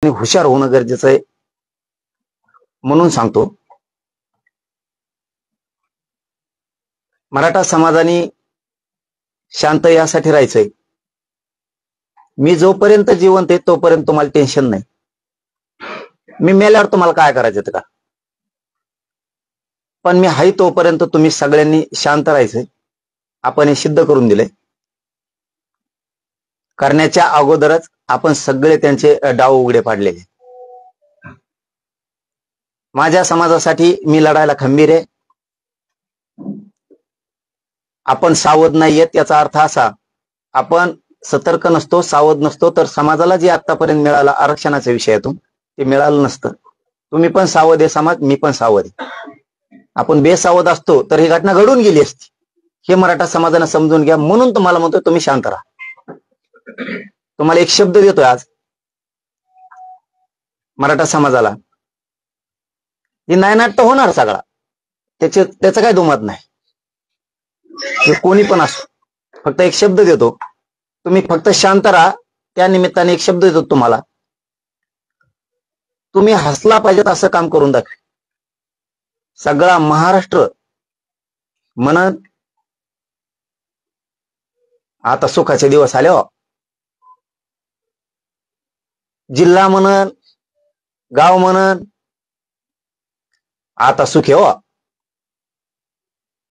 आणि हुशार होणं गरजेचं आहे म्हणून सांगतो. मराठा समाजाने शांत यासाठी राहायचंय. मी जोपर्यंत जिवंत आहे तोपर्यंत तुम्हाला टेन्शन नाही. मी मेल्यावर तुम्हाला काय करायचं का? पण मी हाय तोपर्यंत तुम्ही सगळ्यांनी शांत राहायचंय. आपण हे सिद्ध करून दिले. करण्याच्या अगोदरच आपण सगळे त्यांचे डाव उघडे पाडलेले. माझ्या समाजासाठी मी लढायला खंबीर आहे. आपण सावध नाहीये याचा अर्थ असा, आपण सतर्क नसतो, सावध नसतो, तर समाजाला जे आतापर्यंत मिळालं आरक्षणाच्या विषयातून ते मिळालं नसतं. तुम्ही पण सावध आहे समाज, मी पण सावध आहे. आपण बेसावध असतो तर ही घटना घडून गेली असती. हे मराठा समाजाने समजून घ्या. म्हणून तुम्हाला म्हणतोय तुम्ही शांत राहा. तुम्हाला एक शब्द देतोय आज मराठा समाजाला, हे नायनाट होणार सगळा, त्याचं काय दुमत नाही. हे कोणी पण असो, फक्त एक शब्द देतो, तुम्ही फक्त शांत राहा. त्या निमित्ताने एक शब्द देतो तुम्हाला, तुम्ही हसला पाहिजेत असं काम करून दाखवा. सगळा महाराष्ट्र म्हणत आता सुखाचे दिवस आले हो. जिल्हा म्हणत, गाव म्हणत आता सुखी हो.